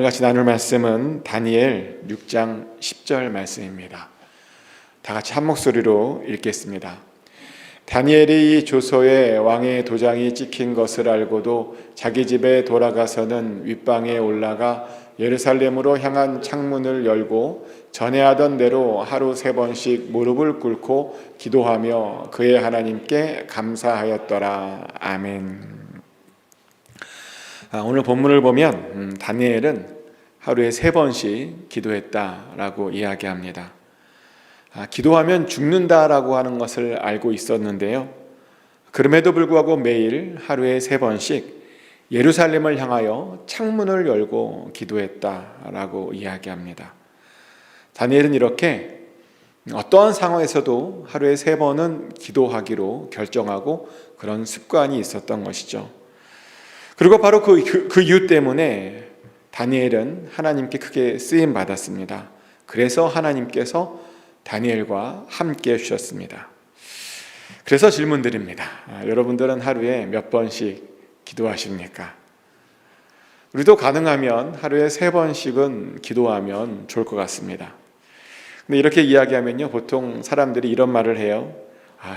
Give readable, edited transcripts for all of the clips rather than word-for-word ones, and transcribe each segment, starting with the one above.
같이 나눌 말씀은 다니엘 6장 10절 말씀입니다. 다 같이 한 목소리로 읽겠습니다. 다니엘이 이 조서에 왕의 도장이 찍힌 것을 알고도 자기 집에 돌아가서는 윗방에 올라가 예루살렘으로 향한 창문을 열고 전에 하던 대로 하루 3번씩 무릎을 꿇고 기도하며 그의 하나님께 감사하였더라. 아멘. 오늘 본문을 보면 다니엘은 하루에 3번씩 기도했다라고 이야기합니다. 기도하면 죽는다라고 하는 것을 알고 있었는데요. 그럼에도 불구하고 매일 하루에 3번씩 예루살렘을 향하여 창문을 열고 기도했다라고 이야기합니다. 다니엘은 이렇게 어떠한 상황에서도 하루에 3번은 기도하기로 결정하고 그런 습관이 있었던 것이죠. 그리고 바로 그 이유 때문에 다니엘은 하나님께 크게 쓰임 받았습니다. 그래서 하나님께서 다니엘과 함께 해주셨습니다. 그래서 질문 드립니다. 여러분들은 하루에 몇 번씩 기도하십니까? 우리도 가능하면 하루에 3번씩은 기도하면 좋을 것 같습니다. 근데 이렇게 이야기하면요, 보통 사람들이 이런 말을 해요.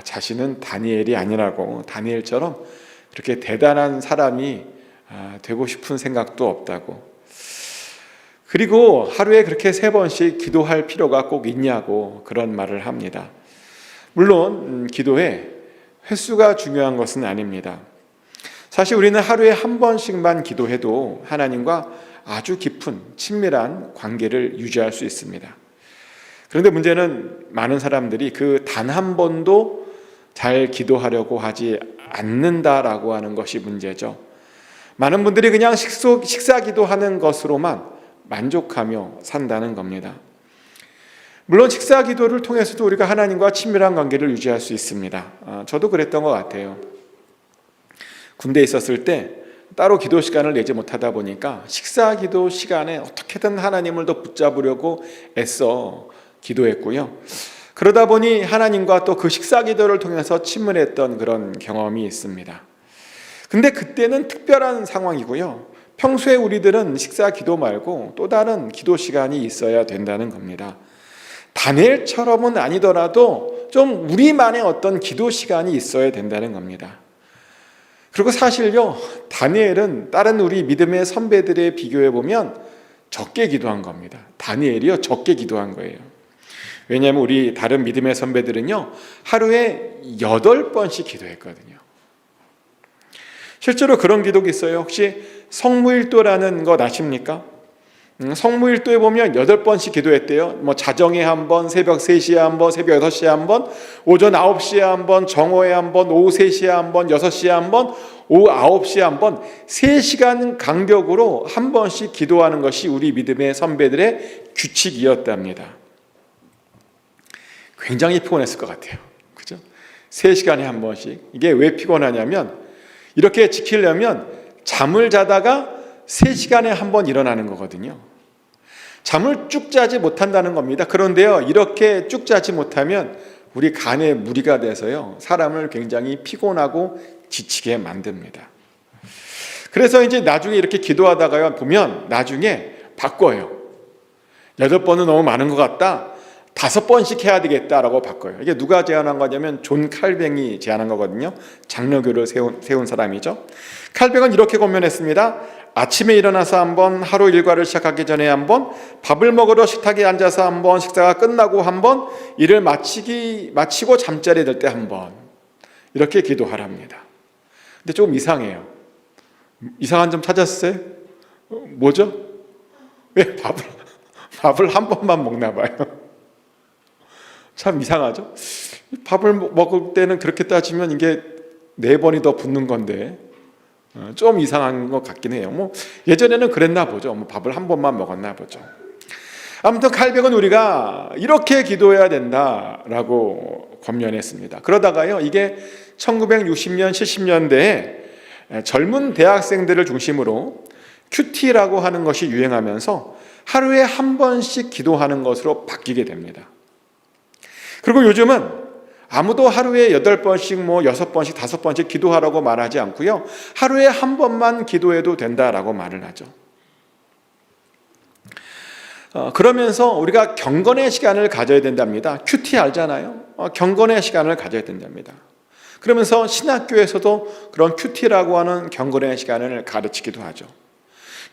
자신은 다니엘이 아니라고, 다니엘처럼 그렇게 대단한 사람이 되고 싶은 생각도 없다고. 그리고 하루에 그렇게 3번씩 기도할 필요가 꼭 있냐고 그런 말을 합니다. 물론 기도에 횟수가 중요한 것은 아닙니다. 사실 우리는 하루에 1번씩만 기도해도 하나님과 아주 깊은 친밀한 관계를 유지할 수 있습니다. 그런데 문제는 많은 사람들이 그 단 한 번도 잘 기도하려고 하지 않는다라고 하는 것이 문제죠. 많은 분들이 그냥 식사 기도하는 것으로만 만족하며 산다는 겁니다. 물론 식사 기도를 통해서도 우리가 하나님과 친밀한 관계를 유지할 수 있습니다. 저도 그랬던 것 같아요. 군대에 있었을 때 따로 기도 시간을 내지 못하다 보니까 식사 기도 시간에 어떻게든 하나님을 더 붙잡으려고 애써 기도했고요. 그러다 보니 하나님과 또 그 식사 기도를 통해서 친밀했던 그런 경험이 있습니다. 근데 그때는 특별한 상황이고요. 평소에 우리들은 식사 기도 말고 또 다른 기도 시간이 있어야 된다는 겁니다. 다니엘처럼은 아니더라도 좀 우리만의 어떤 기도 시간이 있어야 된다는 겁니다. 그리고 사실요, 다니엘은 다른 우리 믿음의 선배들에 비교해 보면 적게 기도한 겁니다. 다니엘이요, 적게 기도한 거예요. 왜냐하면 우리 다른 믿음의 선배들은요, 하루에 8번씩 기도했거든요. 실제로 그런 기도가 있어요. 혹시 성무일도라는 거 아십니까? 성무일도에 보면 8번씩 기도했대요. 자정에 한 번, 새벽 3시에 한 번, 새벽 6시에 한 번, 오전 9시에 한 번, 정오에 한 번, 오후 3시에 한 번, 6시에 한 번, 오후 9시에 한 번, 3시간 간격으로 한 번씩 기도하는 것이 우리 믿음의 선배들의 규칙이었답니다. 굉장히 피곤했을 것 같아요. 그죠? 3시간에 한 번씩. 이게 왜 피곤하냐면 이렇게 지키려면 잠을 자다가 3시간에 한 번 일어나는 거거든요. 잠을 쭉 자지 못한다는 겁니다. 그런데요, 이렇게 쭉 자지 못하면 우리 간에 무리가 돼서요, 사람을 굉장히 피곤하고 지치게 만듭니다. 그래서 이제 나중에 이렇게 기도하다가 보면 나중에 바꿔요. 8번은 너무 많은 것 같다. 5번씩 해야 되겠다라고 바꿔요. 이게 누가 제안한 거냐면 존 칼뱅이 제안한 거거든요. 장로교를 세운 사람이죠. 칼뱅은 이렇게 권면했습니다. 아침에 일어나서 한 번, 하루 일과를 시작하기 전에 한 번, 밥을 먹으러 식탁에 앉아서 한 번, 식사가 끝나고 한 번, 일을 마치고 잠자리에 들 때 한 번, 이렇게 기도하랍니다. 근데 조금 이상해요. 이상한 점 찾았어요? 뭐죠? 왜 밥을 한 번만 먹나 봐요. 참 이상하죠? 밥을 먹을 때는 그렇게 따지면 이게 4번이 더 붙는 건데 좀 이상한 것 같긴 해요. 예전에는 그랬나 보죠. 밥을 한 번만 먹었나 보죠. 아무튼 칼뱅은 우리가 이렇게 기도해야 된다라고 권면했습니다. 그러다가요, 이게 1960년, 70년대에 젊은 대학생들을 중심으로 큐티라고 하는 것이 유행하면서 하루에 한 번씩 기도하는 것으로 바뀌게 됩니다. 그리고 요즘은 아무도 하루에 8번씩 6번씩 5번씩 기도하라고 말하지 않고요, 하루에 한 번만 기도해도 된다라고 말을 하죠. 그러면서 우리가 경건의 시간을 가져야 된답니다. 큐티 알잖아요. 경건의 시간을 가져야 된답니다. 그러면서 신학교에서도 그런 큐티라고 하는 경건의 시간을 가르치기도 하죠.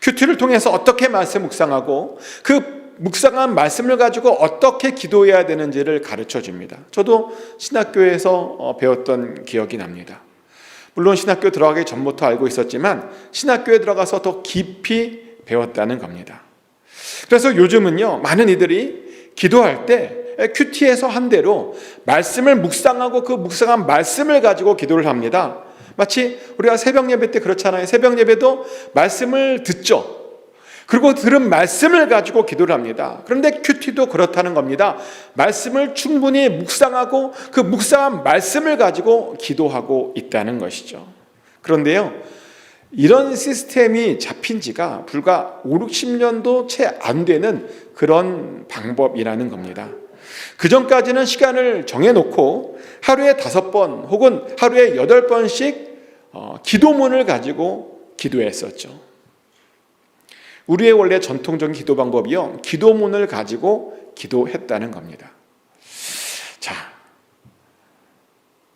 큐티를 통해서 어떻게 말씀 묵상하고 그 묵상한 말씀을 가지고 어떻게 기도해야 되는지를 가르쳐 줍니다. 저도 신학교에서 배웠던 기억이 납니다. 물론 신학교 들어가기 전부터 알고 있었지만 신학교에 들어가서 더 깊이 배웠다는 겁니다. 그래서 요즘은요, 많은 이들이 기도할 때 큐티에서 한 대로 말씀을 묵상하고 그 묵상한 말씀을 가지고 기도를 합니다. 마치 우리가 새벽 예배 때 그렇잖아요. 새벽 예배도 말씀을 듣죠. 그리고 들은 말씀을 가지고 기도를 합니다. 그런데 큐티도 그렇다는 겁니다. 말씀을 충분히 묵상하고 그 묵상한 말씀을 가지고 기도하고 있다는 것이죠. 그런데요, 이런 시스템이 잡힌 지가 불과 5, 60년도 채 안 되는 그런 방법이라는 겁니다. 그 전까지는 시간을 정해놓고 하루에 5번 혹은 하루에 8번씩 기도문을 가지고 기도했었죠. 우리의 원래 전통적인 기도 방법이요, 기도문을 가지고 기도했다는 겁니다. 자,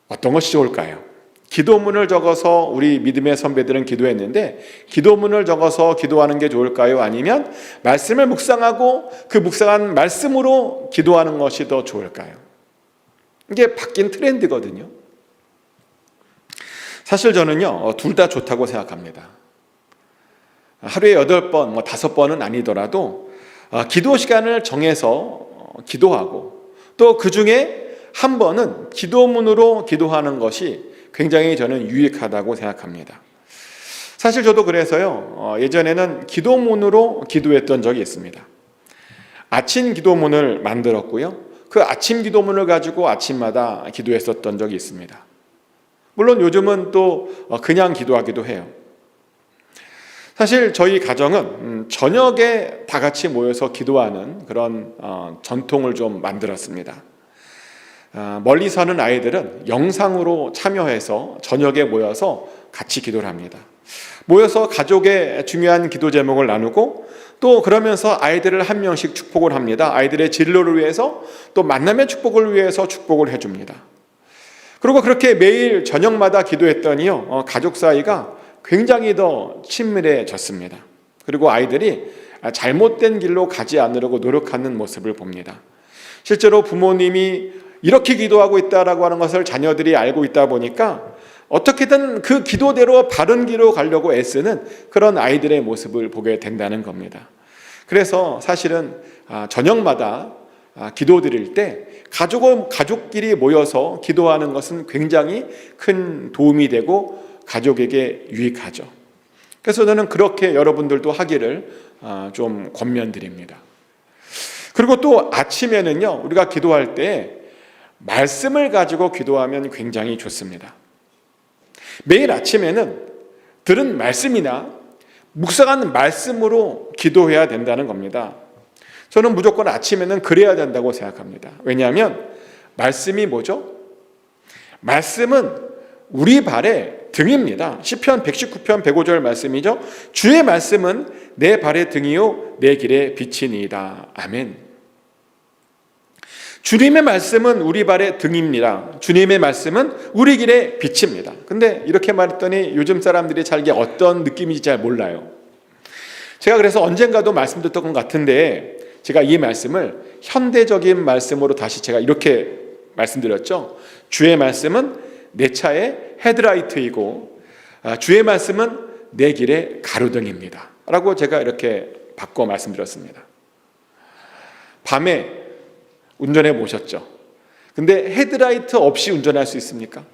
어떤 것이 좋을까요? 기도문을 적어서 우리 믿음의 선배들은 기도했는데 기도문을 적어서 기도하는 게 좋을까요? 아니면 말씀을 묵상하고 그 묵상한 말씀으로 기도하는 것이 더 좋을까요? 이게 바뀐 트렌드거든요. 사실 저는요, 둘 다 좋다고 생각합니다. 하루에 8번, 5번은 아니더라도 기도 시간을 정해서 기도하고 또 그 중에 한 번은 기도문으로 기도하는 것이 굉장히 저는 유익하다고 생각합니다. 사실 저도 그래서요, 예전에는 기도문으로 기도했던 적이 있습니다. 아침 기도문을 만들었고요, 그 아침 기도문을 가지고 아침마다 기도했었던 적이 있습니다. 물론 요즘은 또 그냥 기도하기도 해요. 사실 저희 가정은 저녁에 다 같이 모여서 기도하는 그런 전통을 좀 만들었습니다. 멀리 사는 아이들은 영상으로 참여해서 저녁에 모여서 같이 기도를 합니다. 모여서 가족의 중요한 기도 제목을 나누고 또 그러면서 아이들을 한 명씩 축복을 합니다. 아이들의 진로를 위해서 또 만남의 축복을 위해서 축복을 해줍니다. 그리고 그렇게 매일 저녁마다 기도했더니요, 가족 사이가 굉장히 더 친밀해졌습니다. 그리고 아이들이 잘못된 길로 가지 않으려고 노력하는 모습을 봅니다. 실제로 부모님이 이렇게 기도하고 있다라고 하는 것을 자녀들이 알고 있다 보니까 어떻게든 그 기도대로 바른 길로 가려고 애쓰는 그런 아이들의 모습을 보게 된다는 겁니다. 그래서 사실은 저녁마다 기도 드릴 때 가족끼리 모여서 기도하는 것은 굉장히 큰 도움이 되고 가족에게 유익하죠. 그래서 저는 그렇게 여러분들도 하기를 좀 권면드립니다. 그리고 또 아침에는요, 우리가 기도할 때 말씀을 가지고 기도하면 굉장히 좋습니다. 매일 아침에는 들은 말씀이나 묵상한 말씀으로 기도해야 된다는 겁니다. 저는 무조건 아침에는 그래야 된다고 생각합니다. 왜냐하면 말씀이 뭐죠? 말씀은 우리 발의 등입니다. 시편 119편 105절 말씀이죠. 주의 말씀은 내 발의 등이요 내 길의 빛이니이다. 아멘. 주님의 말씀은 우리 발의 등입니다. 주님의 말씀은 우리 길의 빛입니다. 근데 이렇게 말했더니 요즘 사람들이 잘 이게 어떤 느낌인지 잘 몰라요. 제가 그래서 언젠가도 말씀드렸던 것 같은데 제가 이 말씀을 현대적인 말씀으로 다시 제가 이렇게 말씀드렸죠. 주의 말씀은 내 차의 헤드라이트이고 주의 말씀은 내 길의 가로등입니다 라고 제가 이렇게 바꿔 말씀드렸습니다. 밤에 운전해 보셨죠? 근데 헤드라이트 없이 운전할 수 있습니까?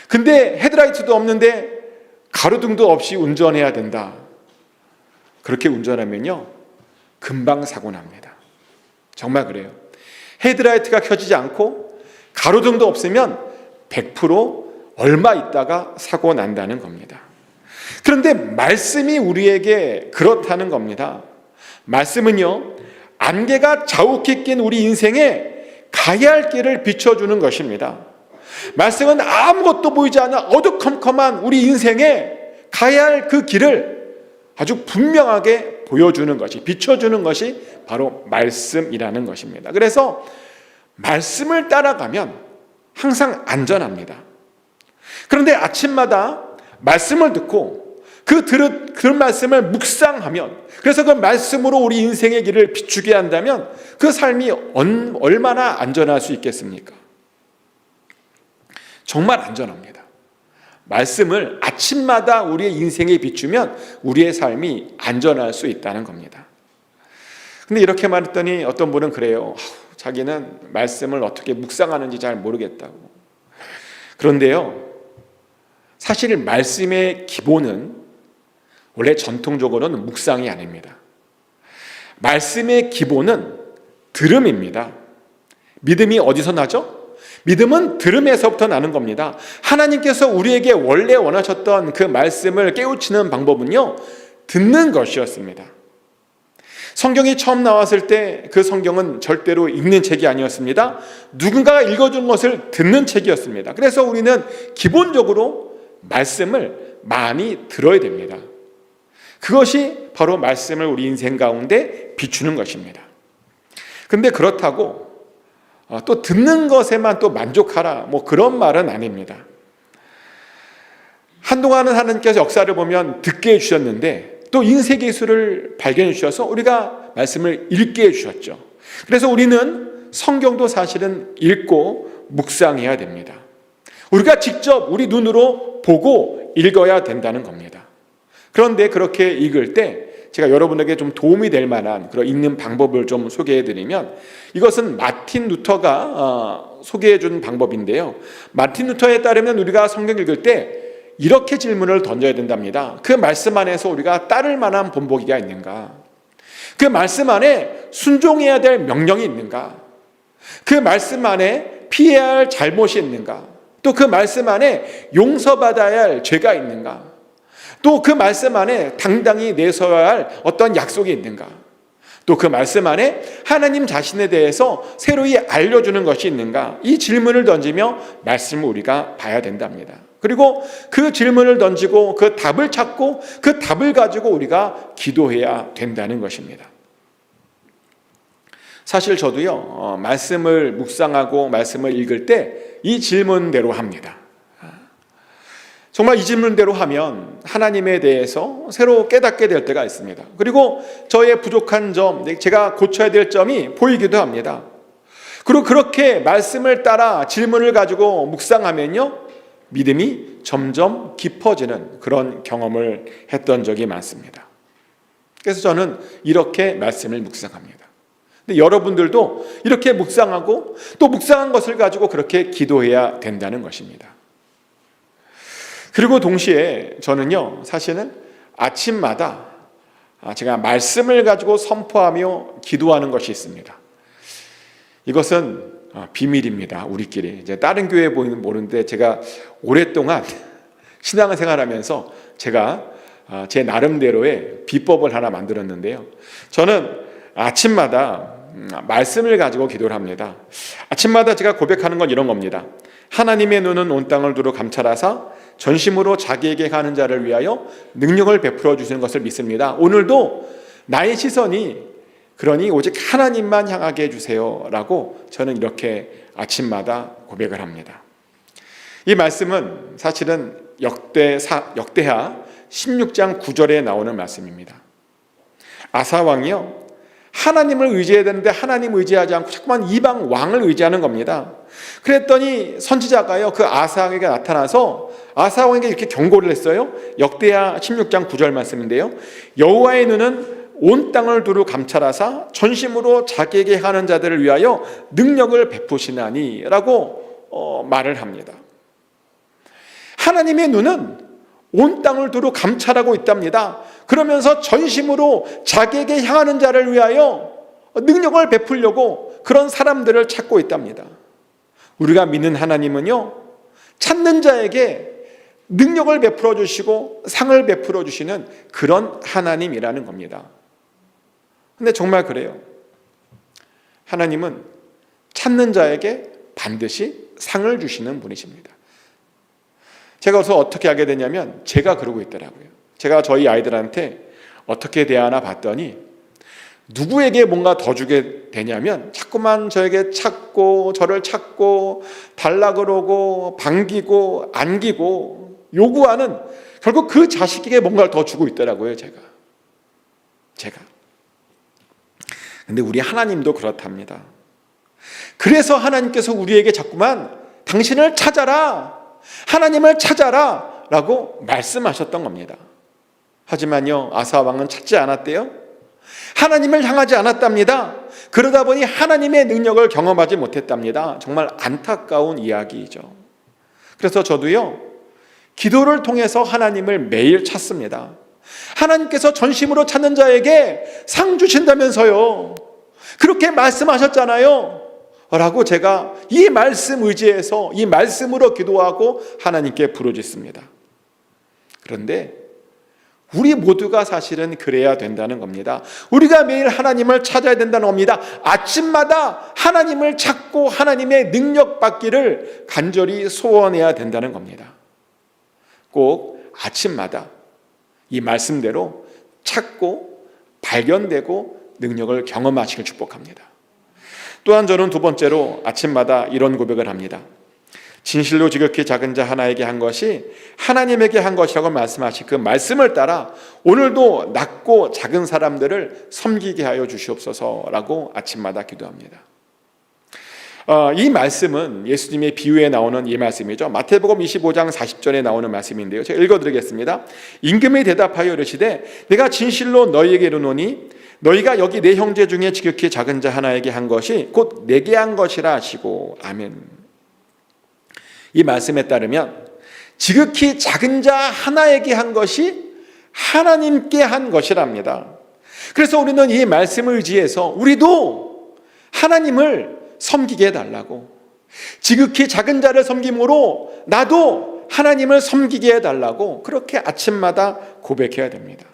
근데 헤드라이트도 없는데 가로등도 없이 운전해야 된다. 그렇게 운전하면요, 금방 사고 납니다. 정말 그래요. 헤드라이트가 켜지지 않고 가로등도 없으면 100% 얼마 있다가 사고 난다는 겁니다. 그런데 말씀이 우리에게 그렇다는 겁니다. 말씀은요, 안개가 자욱히 낀 우리 인생에 가야 할 길을 비춰주는 것입니다. 말씀은 아무것도 보이지 않는 어두컴컴한 우리 인생에 가야 할 그 길을 아주 분명하게 보여주는 것이, 비춰주는 것이 바로 말씀이라는 것입니다. 그래서 말씀을 따라가면 항상 안전합니다. 그런데 아침마다 말씀을 듣고 그 들은 말씀을 묵상하면, 그래서 그 말씀으로 우리 인생의 길을 비추게 한다면 그 삶이 얼마나 안전할 수 있겠습니까? 정말 안전합니다. 말씀을 아침마다 우리의 인생에 비추면 우리의 삶이 안전할 수 있다는 겁니다. 근데 이렇게 말했더니 어떤 분은 그래요. 자기는 말씀을 어떻게 묵상하는지 잘 모르겠다고. 그런데요, 사실 말씀의 기본은 원래 전통적으로는 묵상이 아닙니다. 말씀의 기본은 들음입니다. 믿음이 어디서 나죠? 믿음은 들음에서부터 나는 겁니다. 하나님께서 우리에게 원래 원하셨던 그 말씀을 깨우치는 방법은요, 듣는 것이었습니다. 성경이 처음 나왔을 때 그 성경은 절대로 읽는 책이 아니었습니다. 누군가가 읽어준 것을 듣는 책이었습니다. 그래서 우리는 기본적으로 말씀을 많이 들어야 됩니다. 그것이 바로 말씀을 우리 인생 가운데 비추는 것입니다. 근데 그렇다고 또 듣는 것에만 또 만족하라, 그런 말은 아닙니다. 한동안은 하나님께서 역사를 보면 듣게 해주셨는데 또 인쇄 기술을 발견해 주셔서 우리가 말씀을 읽게 해주셨죠. 그래서 우리는 성경도 사실은 읽고 묵상해야 됩니다. 우리가 직접 우리 눈으로 보고 읽어야 된다는 겁니다. 그런데 그렇게 읽을 때 제가 여러분에게 좀 도움이 될 만한 그런 읽는 방법을 좀 소개해 드리면, 이것은 마틴 루터가 소개해 준 방법인데요. 마틴 루터에 따르면 우리가 성경 읽을 때 이렇게 질문을 던져야 된답니다. 그 말씀 안에서 우리가 따를 만한 본보기가 있는가? 그 말씀 안에 순종해야 될 명령이 있는가? 그 말씀 안에 피해야 할 잘못이 있는가? 또 그 말씀 안에 용서받아야 할 죄가 있는가? 또 그 말씀 안에 당당히 내서야 할 어떤 약속이 있는가? 또 그 말씀 안에 하나님 자신에 대해서 새로이 알려주는 것이 있는가? 이 질문을 던지며 말씀을 우리가 봐야 된답니다. 그리고 그 질문을 던지고 그 답을 찾고 그 답을 가지고 우리가 기도해야 된다는 것입니다. 사실 저도요, 말씀을 묵상하고 말씀을 읽을 때 이 질문대로 합니다. 정말 이 질문대로 하면 하나님에 대해서 새로 깨닫게 될 때가 있습니다. 그리고 저의 부족한 점, 제가 고쳐야 될 점이 보이기도 합니다. 그리고 그렇게 말씀을 따라 질문을 가지고 묵상하면요, 믿음이 점점 깊어지는 그런 경험을 했던 적이 많습니다. 그래서 저는 이렇게 말씀을 묵상합니다. 근데 여러분들도 이렇게 묵상하고 또 묵상한 것을 가지고 그렇게 기도해야 된다는 것입니다. 그리고 동시에 저는요, 사실은 아침마다 제가 말씀을 가지고 선포하며 기도하는 것이 있습니다. 이것은 비밀입니다. 우리끼리. 이제 다른 교회에 보이는 모르는데, 제가 오랫동안 신앙생활하면서 제가 제 나름대로의 비법을 하나 만들었는데요. 저는 아침마다 말씀을 가지고 기도를 합니다. 아침마다 제가 고백하는 건 이런 겁니다. 하나님의 눈은 온 땅을 두루 감찰하사 전심으로 자기에게 가는 자를 위하여 능력을 베풀어 주시는 것을 믿습니다. 오늘도 나의 시선이 그러니 오직 하나님만 향하게 해주세요 라고 저는 이렇게 아침마다 고백을 합니다. 이 말씀은 사실은 역대하 16장 9절에 나오는 말씀입니다. 아사 왕이요, 하나님을 의지해야 되는데 하나님 의지하지 않고 자꾸만 이방 왕을 의지하는 겁니다. 그랬더니 선지자가요, 그 아사 왕에게 나타나서 아사 왕에게 이렇게 경고를 했어요. 역대하 16장 9절 말씀인데요. 여호와의 눈은 온 땅을 두루 감찰하사 전심으로 자기에게 하는 자들을 위하여 능력을 베푸시나니 라고 말을 합니다. 하나님의 눈은 온 땅을 두루 감찰하고 있답니다. 그러면서 전심으로 자기에게 향하는 자를 위하여 능력을 베풀려고 그런 사람들을 찾고 있답니다. 우리가 믿는 하나님은요, 찾는 자에게 능력을 베풀어 주시고 상을 베풀어 주시는 그런 하나님이라는 겁니다. 근데 정말 그래요. 하나님은 찾는 자에게 반드시 상을 주시는 분이십니다. 제가 그래서 어떻게 하게 되냐면, 제가 그러고 있더라고요. 제가 저희 아이들한테 어떻게 대하나 봤더니 누구에게 뭔가 더 주게 되냐면 자꾸만 저에게 저를 찾고 달라 그러고 반기고 안기고 요구하는, 결국 그 자식에게 뭔가를 더 주고 있더라고요. 제가. 근데 우리 하나님도 그렇답니다. 그래서 하나님께서 우리에게 자꾸만 당신을 찾아라, 하나님을 찾아라 라고 말씀하셨던 겁니다. 하지만요, 아사 왕은 찾지 않았대요. 하나님을 향하지 않았답니다. 그러다 보니 하나님의 능력을 경험하지 못했답니다. 정말 안타까운 이야기이죠. 그래서 저도요, 기도를 통해서 하나님을 매일 찾습니다. 하나님께서 전심으로 찾는 자에게 상 주신다면서요, 그렇게 말씀하셨잖아요 라고 제가 이 말씀 의지해서 이 말씀으로 기도하고 하나님께 부르짖습니다. 그런데 우리 모두가 사실은 그래야 된다는 겁니다. 우리가 매일 하나님을 찾아야 된다는 겁니다. 아침마다 하나님을 찾고 하나님의 능력 받기를 간절히 소원해야 된다는 겁니다. 꼭 아침마다 이 말씀대로 찾고 발견되고 능력을 경험하시길 축복합니다. 또한 저는 두 번째로 아침마다 이런 고백을 합니다. 진실로 지극히 작은 자 하나에게 한 것이 하나님에게 한 것이라고 말씀하신 그 말씀을 따라 오늘도 낮고 작은 사람들을 섬기게 하여 주시옵소서라고 아침마다 기도합니다. 이 말씀은 예수님의 비유에 나오는 이 말씀이죠. 마태복음 25장 40절에 나오는 말씀인데요, 제가 읽어드리겠습니다. 임금이 대답하여 이르시되 내가 진실로 너희에게 이르노니 너희가 여기 내 형제 중에 지극히 작은 자 하나에게 한 것이 곧 내게 한 것이라 하시고 아멘. 이 말씀에 따르면 지극히 작은 자 하나에게 한 것이 하나님께 한 것이랍니다. 그래서 우리는 이 말씀을 의지해서 우리도 하나님을 섬기게 해달라고, 지극히 작은 자를 섬김으로 나도 하나님을 섬기게 해달라고 그렇게 아침마다 고백해야 됩니다.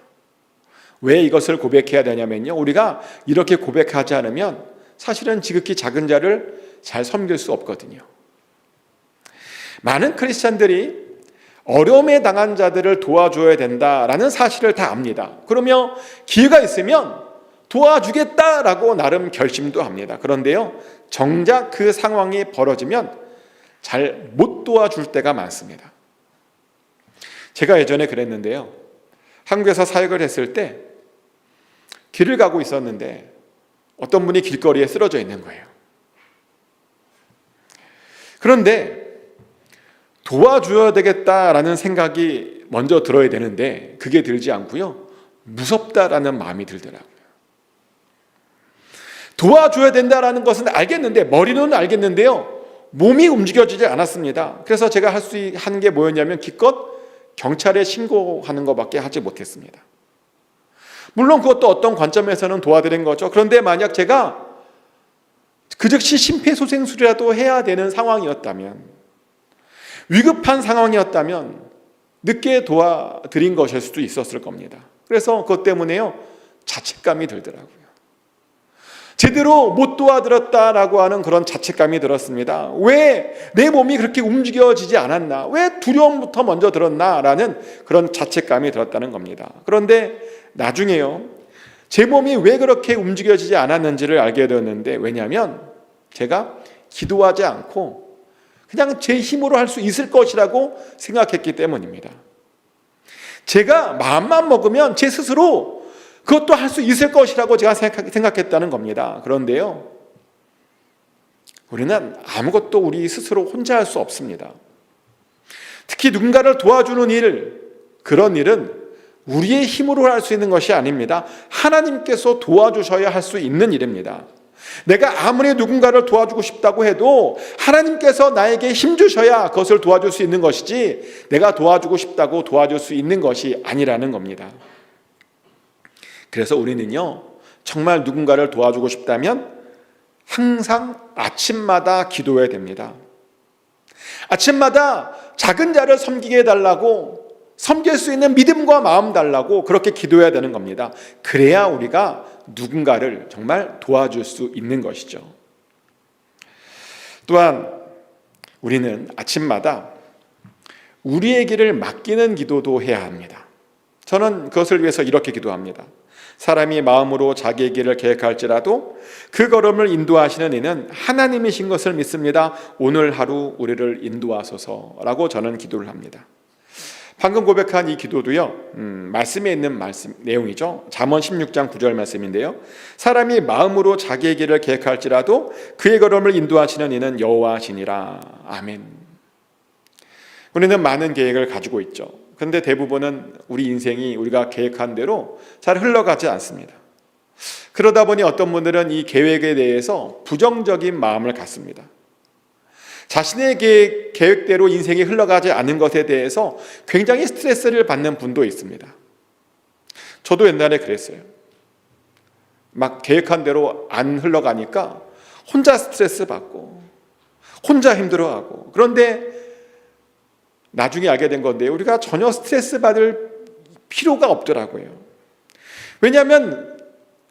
왜 이것을 고백해야 되냐면요, 우리가 이렇게 고백하지 않으면 사실은 지극히 작은 자를 잘 섬길 수 없거든요. 많은 크리스찬들이 어려움에 당한 자들을 도와줘야 된다라는 사실을 다 압니다. 그러며 기회가 있으면 도와주겠다라고 나름 결심도 합니다. 그런데요, 정작 그 상황이 벌어지면 잘 못 도와줄 때가 많습니다. 제가 예전에 그랬는데요, 한국에서 사역을 했을 때 길을 가고 있었는데 어떤 분이 길거리에 쓰러져 있는 거예요. 그런데 도와줘야 되겠다라는 생각이 먼저 들어야 되는데 그게 들지 않고요, 무섭다라는 마음이 들더라고요. 도와줘야 된다라는 것은 알겠는데, 머리는 알겠는데요, 몸이 움직여지지 않았습니다. 그래서 제가 한 게 뭐였냐면 기껏 경찰에 신고하는 것밖에 하지 못했습니다. 물론 그것도 어떤 관점에서는 도와드린 거죠. 그런데 만약 제가 그 즉시 심폐소생술이라도 해야 되는 상황이었다면, 위급한 상황이었다면 늦게 도와드린 것일 수도 있었을 겁니다. 그래서 그것 때문에요, 자책감이 들더라고요. 제대로 못 도와드렸다라고 하는 그런 자책감이 들었습니다. 왜 내 몸이 그렇게 움직여지지 않았나? 왜 두려움부터 먼저 들었나? 라는 그런 자책감이 들었다는 겁니다. 그런데 나중에요, 제 몸이 왜 그렇게 움직여지지 않았는지를 알게 되었는데, 왜냐하면 제가 기도하지 않고 그냥 제 힘으로 할 수 있을 것이라고 생각했기 때문입니다. 제가 마음만 먹으면 제 스스로 그것도 할 수 있을 것이라고 제가 생각했다는 겁니다. 그런데요, 우리는 아무것도 우리 스스로 혼자 할 수 없습니다. 특히 누군가를 도와주는 일, 그런 일은 우리의 힘으로 할 수 있는 것이 아닙니다. 하나님께서 도와주셔야 할 수 있는 일입니다. 내가 아무리 누군가를 도와주고 싶다고 해도 하나님께서 나에게 힘 주셔야 그것을 도와줄 수 있는 것이지, 내가 도와주고 싶다고 도와줄 수 있는 것이 아니라는 겁니다. 그래서 우리는요, 정말 누군가를 도와주고 싶다면 항상 아침마다 기도해야 됩니다. 아침마다 작은 자를 섬기게 해달라고, 섬길 수 있는 믿음과 마음 달라고 그렇게 기도해야 되는 겁니다. 그래야 우리가 누군가를 정말 도와줄 수 있는 것이죠. 또한 우리는 아침마다 우리의 길을 맡기는 기도도 해야 합니다. 저는 그것을 위해서 이렇게 기도합니다. 사람이 마음으로 자기의 길을 계획할지라도 그 걸음을 인도하시는 이는 하나님이신 것을 믿습니다. 오늘 하루 우리를 인도하소서라고 저는 기도를 합니다. 방금 고백한 이 기도도요, 말씀에 있는 내용이죠. 잠언 16장 9절 말씀인데요. 사람이 마음으로 자기의 길을 계획할지라도 그의 걸음을 인도하시는 이는 여호와시니라. 아멘. 우리는 많은 계획을 가지고 있죠. 그런데 대부분은 우리 인생이 우리가 계획한 대로 잘 흘러가지 않습니다. 그러다 보니 어떤 분들은 이 계획에 대해서 부정적인 마음을 갖습니다. 자신의 계획대로 인생이 흘러가지 않은 것에 대해서 굉장히 스트레스를 받는 분도 있습니다. 저도 옛날에 그랬어요. 막 계획한 대로 안 흘러가니까 혼자 스트레스 받고 혼자 힘들어하고, 그런데 나중에 알게 된 건데 우리가 전혀 스트레스 받을 필요가 없더라고요. 왜냐하면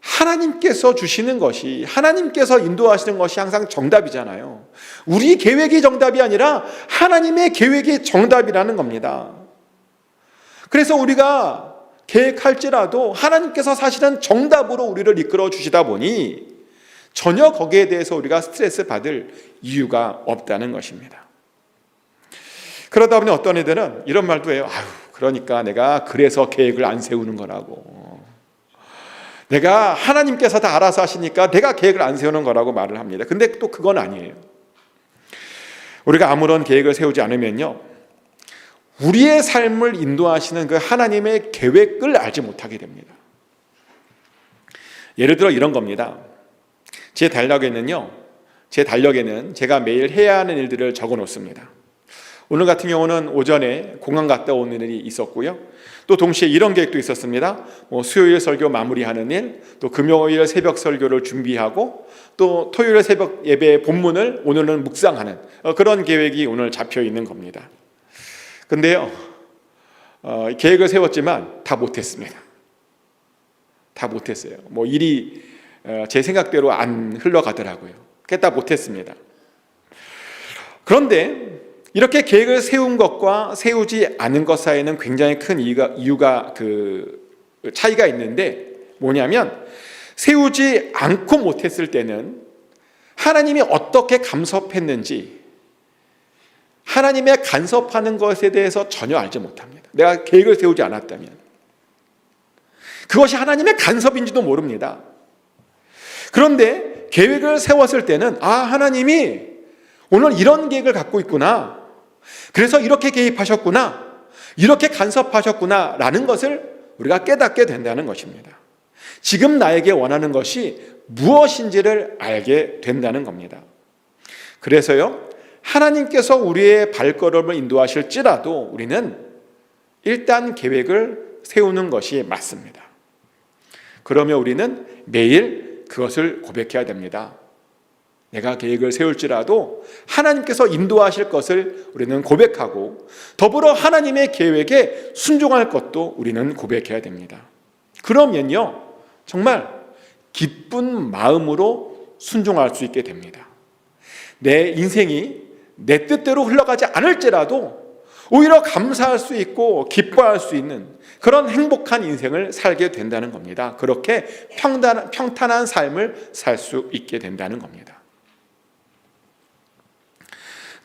하나님께서 주시는 것이, 하나님께서 인도하시는 것이 항상 정답이잖아요. 우리 계획이 정답이 아니라 하나님의 계획이 정답이라는 겁니다. 그래서 우리가 계획할지라도 하나님께서 사실은 정답으로 우리를 이끌어 주시다 보니 전혀 거기에 대해서 우리가 스트레스 받을 이유가 없다는 것입니다. 그러다 보니 어떤 이들은 이런 말도 해요. 그러니까 내가 그래서 계획을 안 세우는 거라고. 내가 하나님께서 다 알아서 하시니까 내가 계획을 안 세우는 거라고 말을 합니다. 근데 또 그건 아니에요. 우리가 아무런 계획을 세우지 않으면요, 우리의 삶을 인도하시는 그 하나님의 계획을 알지 못하게 됩니다. 예를 들어 이런 겁니다. 제 달력에는 제가 매일 해야 하는 일들을 적어 놓습니다. 오늘 같은 경우는 오전에 공항 갔다 오는 일이 있었고요. 또 동시에 이런 계획도 있었습니다. 수요일 설교 마무리하는 일, 또 금요일 새벽 설교를 준비하고, 또 토요일 새벽 예배 본문을 오늘은 묵상하는 그런 계획이 오늘 잡혀 있는 겁니다. 근데요, 계획을 세웠지만 다 못했습니다. 다 못했어요. 일이 제 생각대로 안 흘러가더라고요. 그게 다 못했습니다. 그런데 이렇게 계획을 세운 것과 세우지 않은 것 사이에는 굉장히 큰 이유가 차이가 있는데, 뭐냐면 세우지 않고 못했을 때는 하나님이 어떻게 간섭했는지, 하나님의 간섭하는 것에 대해서 전혀 알지 못합니다. 내가 계획을 세우지 않았다면 그것이 하나님의 간섭인지도 모릅니다. 그런데 계획을 세웠을 때는 하나님이 오늘 이런 계획을 갖고 있구나, 그래서 이렇게 개입하셨구나, 이렇게 간섭하셨구나 라는 것을 우리가 깨닫게 된다는 것입니다. 지금 나에게 원하는 것이 무엇인지를 알게 된다는 겁니다. 그래서요, 하나님께서 우리의 발걸음을 인도하실지라도 우리는 일단 계획을 세우는 것이 맞습니다. 그러면 우리는 매일 그것을 고백해야 됩니다. 내가 계획을 세울지라도 하나님께서 인도하실 것을 우리는 고백하고, 더불어 하나님의 계획에 순종할 것도 우리는 고백해야 됩니다. 그러면요, 정말 기쁜 마음으로 순종할 수 있게 됩니다. 내 인생이 내 뜻대로 흘러가지 않을지라도 오히려 감사할 수 있고 기뻐할 수 있는 그런 행복한 인생을 살게 된다는 겁니다. 그렇게 평탄한 삶을 살 수 있게 된다는 겁니다.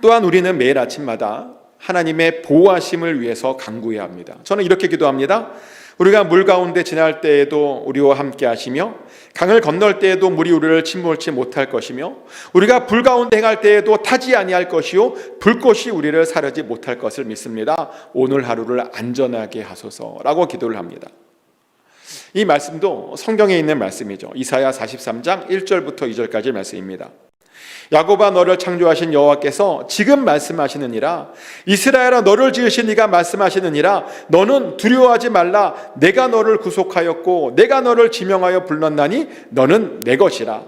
또한 우리는 매일 아침마다 하나님의 보호하심을 위해서 간구해야 합니다. 저는 이렇게 기도합니다. 우리가 물 가운데 지날 때에도 우리와 함께 하시며, 강을 건널 때에도 물이 우리를 침몰치 못할 것이며, 우리가 불 가운데 행할 때에도 타지 아니할 것이요 불꽃이 우리를 사르지 못할 것을 믿습니다. 오늘 하루를 안전하게 하소서라고 기도를 합니다. 이 말씀도 성경에 있는 말씀이죠. 이사야 43장 1절부터 2절까지 말씀입니다. 야곱아, 너를 창조하신 여호와께서 지금 말씀하시느니라. 이스라엘아, 너를 지으신 이가 말씀하시느니라. 너는 두려워하지 말라. 내가 너를 구속하였고 내가 너를 지명하여 불렀나니 너는 내 것이라.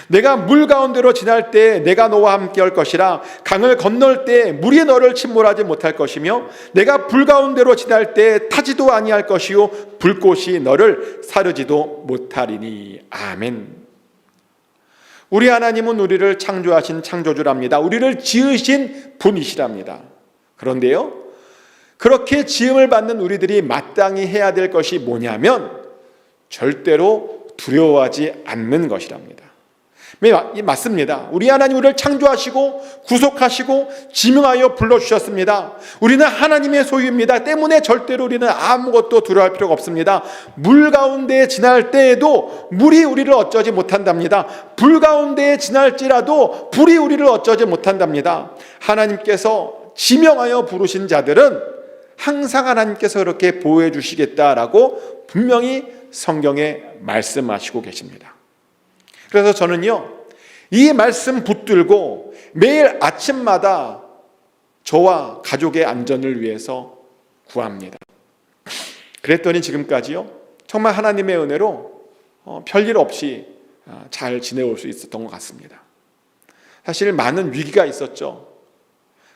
내가 물 가운데로 지날 때 내가 너와 함께 할 것이라. 강을 건널 때 물이 너를 침몰하지 못할 것이며, 내가 불 가운데로 지날 때 타지도 아니할 것이요 불꽃이 너를 사르지도 못하리니. 아멘. 우리 하나님은 우리를 창조하신 창조주랍니다. 우리를 지으신 분이시랍니다. 그런데요, 그렇게 지음을 받는 우리들이 마땅히 해야 될 것이 뭐냐면 절대로 두려워하지 않는 것이랍니다. 맞습니다. 우리 하나님 우리를 창조하시고 구속하시고 지명하여 불러주셨습니다. 우리는 하나님의 소유입니다. 때문에 절대로 우리는 아무것도 두려워할 필요가 없습니다. 물 가운데 지날 때에도 물이 우리를 어쩌지 못한답니다. 불 가운데 지날지라도 불이 우리를 어쩌지 못한답니다. 하나님께서 지명하여 부르신 자들은 항상 하나님께서 그렇게 보호해 주시겠다라고 분명히 성경에 말씀하시고 계십니다. 그래서 저는요, 이 말씀 붙들고 매일 아침마다 저와 가족의 안전을 위해서 구합니다. 그랬더니 지금까지요, 정말 하나님의 은혜로 별일 없이 잘 지내올 수 있었던 것 같습니다. 사실 많은 위기가 있었죠.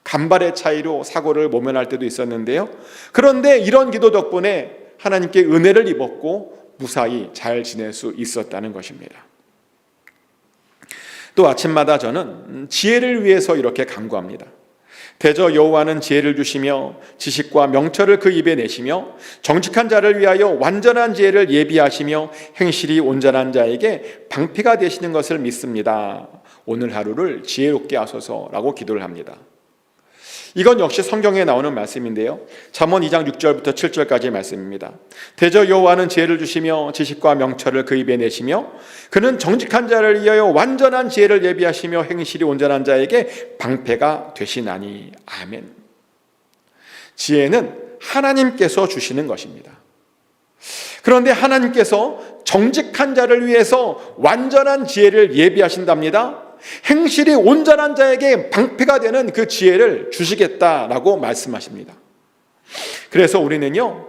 간발의 차이로 사고를 모면할 때도 있었는데요. 그런데 이런 기도 덕분에 하나님께 은혜를 입었고 무사히 잘 지낼 수 있었다는 것입니다. 또 아침마다 저는 지혜를 위해서 이렇게 간구합니다. 대저 여호와는 지혜를 주시며 지식과 명철을 그 입에 내시며 정직한 자를 위하여 완전한 지혜를 예비하시며 행실이 온전한 자에게 방패가 되시는 것을 믿습니다. 오늘 하루를 지혜롭게 하소서라고 기도를 합니다. 이건 역시 성경에 나오는 말씀인데요. 잠언 2장 6절부터 7절까지의 말씀입니다. 대저 여호와는 지혜를 주시며 지식과 명철을 그 입에 내시며 그는 정직한 자를 위하여 완전한 지혜를 예비하시며 행실이 온전한 자에게 방패가 되시나니. 아멘. 지혜는 하나님께서 주시는 것입니다. 그런데 하나님께서 정직한 자를 위해서 완전한 지혜를 예비하신답니다. 행실이 온전한 자에게 방패가 되는 그 지혜를 주시겠다라고 말씀하십니다. 그래서 우리는요,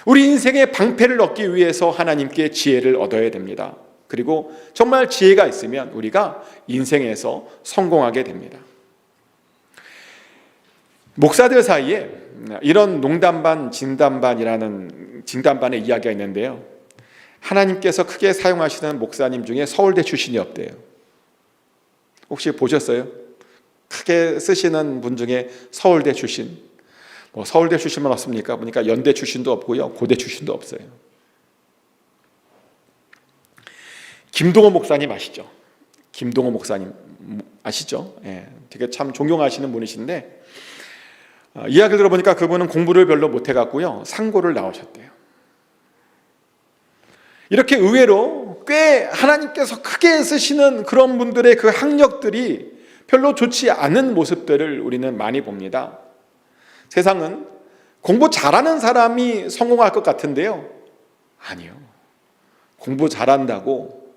우리 인생의 방패를 얻기 위해서 하나님께 지혜를 얻어야 됩니다. 그리고 정말 지혜가 있으면 우리가 인생에서 성공하게 됩니다. 목사들 사이에 이런 농담 반 진담반의 이야기가 있는데요. 하나님께서 크게 사용하시는 목사님 중에 서울대 출신이 없대요. 혹시 보셨어요? 크게 쓰시는 분 중에 서울대 출신, 서울대 출신만 없습니까? 보니까 연대 출신도 없고요, 고대 출신도 없어요. 김동호 목사님 아시죠? 김동호 목사님 아시죠? 예, 되게 참 존경하시는 분이신데 이야기를 들어보니까 그분은 공부를 별로 못해갖고요, 상고를 나오셨대요. 이렇게 의외로 꽤 하나님께서 크게 쓰시는 그런 분들의 그 학력들이 별로 좋지 않은 모습들을 우리는 많이 봅니다. 세상은 공부 잘하는 사람이 성공할 것 같은데요, 아니요. 공부 잘한다고,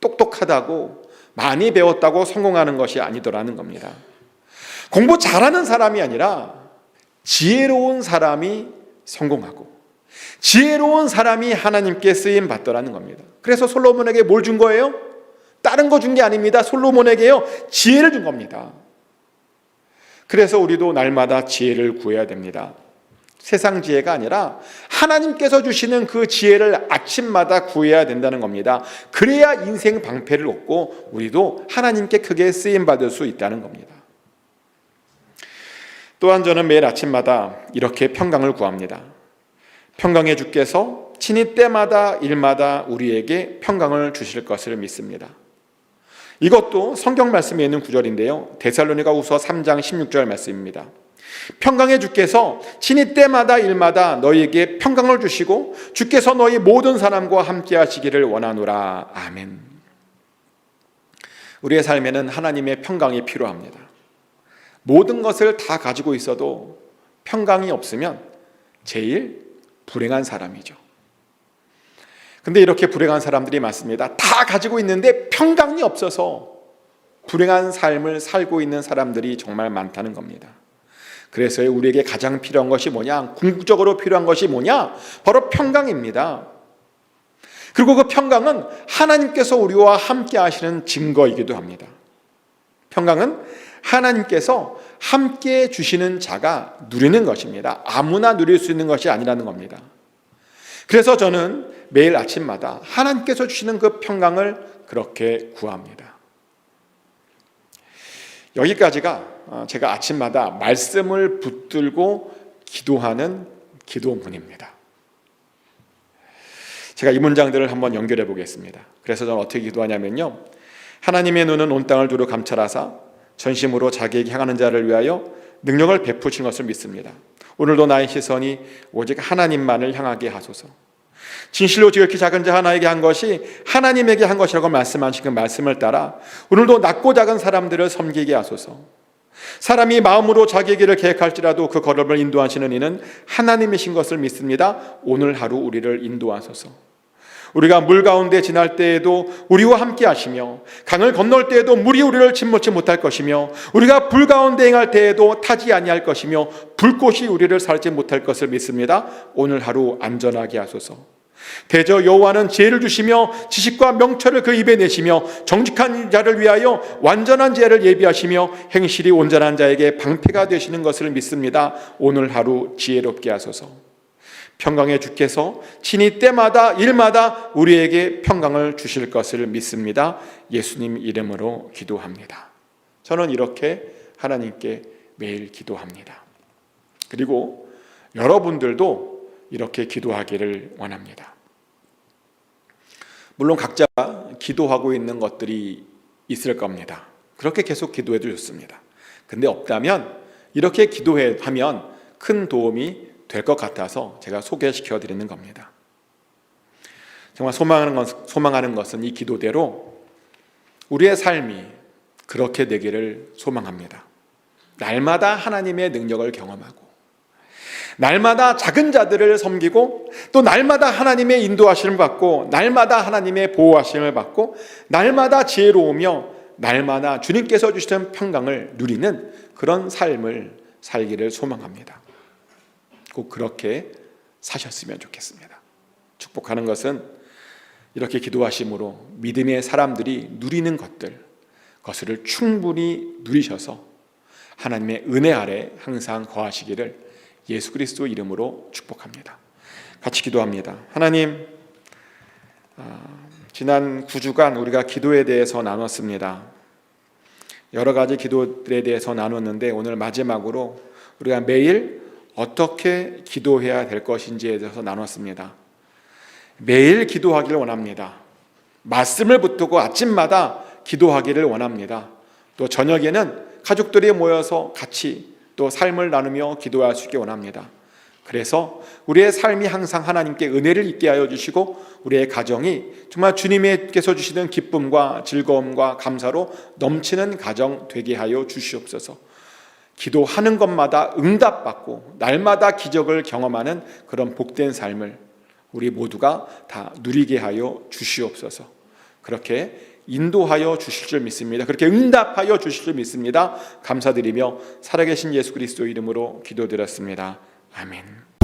똑똑하다고, 많이 배웠다고 성공하는 것이 아니더라는 겁니다. 공부 잘하는 사람이 아니라 지혜로운 사람이 성공하고 지혜로운 사람이 하나님께 쓰임 받더라는 겁니다. 그래서 솔로몬에게 뭘 준 거예요? 다른 거 준 게 아닙니다. 솔로몬에게요, 지혜를 준 겁니다. 그래서 우리도 날마다 지혜를 구해야 됩니다. 세상 지혜가 아니라 하나님께서 주시는 그 지혜를 아침마다 구해야 된다는 겁니다. 그래야 인생 방패를 얻고 우리도 하나님께 크게 쓰임 받을 수 있다는 겁니다. 또한 저는 매일 아침마다 이렇게 평강을 구합니다. 평강의 주께서 친히 때마다 일마다 우리에게 평강을 주실 것을 믿습니다. 이것도 성경 말씀에 있는 구절인데요. 데살로니가후서 3장 16절 말씀입니다. 평강의 주께서 친히 때마다 일마다 너희에게 평강을 주시고 주께서 너희 모든 사람과 함께 하시기를 원하노라. 아멘. 우리의 삶에는 하나님의 평강이 필요합니다. 모든 것을 다 가지고 있어도 평강이 없으면 제일 불행한 사람이죠. 근데 이렇게 불행한 사람들이 많습니다. 다 가지고 있는데 평강이 없어서 불행한 삶을 살고 있는 사람들이 정말 많다는 겁니다. 그래서 우리에게 가장 필요한 것이 뭐냐? 궁극적으로 필요한 것이 뭐냐? 바로 평강입니다. 그리고 그 평강은 하나님께서 우리와 함께 하시는 증거이기도 합니다. 평강은 하나님께서 함께 주시는 자가 누리는 것입니다. 아무나 누릴 수 있는 것이 아니라는 겁니다. 그래서 저는 매일 아침마다 하나님께서 주시는 그 평강을 그렇게 구합니다. 여기까지가 제가 아침마다 말씀을 붙들고 기도하는 기도문입니다. 제가 이 문장들을 한번 연결해 보겠습니다. 그래서 저는 어떻게 기도하냐면요, 하나님의 눈은 온 땅을 두루 감찰하사 전심으로 자기에게 향하는 자를 위하여 능력을 베푸시는 것을 믿습니다. 오늘도 나의 시선이 오직 하나님만을 향하게 하소서. 진실로 지극히 작은 자 하나에게 한 것이 하나님에게 한 것이라고 말씀하신 그 말씀을 따라 오늘도 낮고 작은 사람들을 섬기게 하소서. 사람이 마음으로 자기의 길을 계획할지라도 그 걸음을 인도하시는 이는 하나님이신 것을 믿습니다. 오늘 하루 우리를 인도하소서. 우리가 물 가운데 지날 때에도 우리와 함께 하시며 강을 건널 때에도 물이 우리를 침몰치 못할 것이며 우리가 불 가운데 행할 때에도 타지 아니할 것이며 불꽃이 우리를 살지 못할 것을 믿습니다. 오늘 하루 안전하게 하소서. 대저 여호와는 지혜를 주시며 지식과 명철을 그 입에 내시며 정직한 자를 위하여 완전한 지혜를 예비하시며 행실이 온전한 자에게 방패가 되시는 것을 믿습니다. 오늘 하루 지혜롭게 하소서. 평강의 주께서 친히 때마다 일마다 우리에게 평강을 주실 것을 믿습니다. 예수님 이름으로 기도합니다. 저는 이렇게 하나님께 매일 기도합니다. 그리고 여러분들도 이렇게 기도하기를 원합니다. 물론 각자가 기도하고 있는 것들이 있을 겁니다. 그렇게 계속 기도해도 좋습니다. 근데 없다면 이렇게 기도하면 큰 도움이 될 것 같아서 제가 소개시켜 드리는 겁니다. 정말 소망하는 것은 이 기도대로 우리의 삶이 그렇게 되기를 소망합니다. 날마다 하나님의 능력을 경험하고 날마다 작은 자들을 섬기고 또 날마다 하나님의 인도하심을 받고 날마다 하나님의 보호하심을 받고 날마다 지혜로우며 날마다 주님께서 주시는 평강을 누리는 그런 삶을 살기를 소망합니다. 꼭 그렇게 사셨으면 좋겠습니다. 축복하는 것은 이렇게 기도하심으로 믿음의 사람들이 누리는 그것을 충분히 누리셔서 하나님의 은혜 아래 항상 거하시기를 예수 그리스도 이름으로 축복합니다. 같이 기도합니다. 하나님, 지난 9주간 우리가 기도에 대해서 나눴습니다. 여러 가지 기도들에 대해서 나눴는데 오늘 마지막으로 우리가 매일 어떻게 기도해야 될 것인지에 대해서 나눴습니다. 매일 기도하기를 원합니다. 말씀을 붙들고 아침마다 기도하기를 원합니다. 또 저녁에는 가족들이 모여서 같이 또 삶을 나누며 기도할 수 있게 원합니다. 그래서 우리의 삶이 항상 하나님께 은혜를 있게 하여 주시고 우리의 가정이 정말 주님께서 주시는 기쁨과 즐거움과 감사로 넘치는 가정 되게 하여 주시옵소서. 기도하는 것마다 응답받고 날마다 기적을 경험하는 그런 복된 삶을 우리 모두가 다 누리게 하여 주시옵소서. 그렇게 인도하여 주실 줄 믿습니다. 그렇게 응답하여 주실 줄 믿습니다. 감사드리며 살아계신 예수 그리스도 이름으로 기도드렸습니다. 아멘.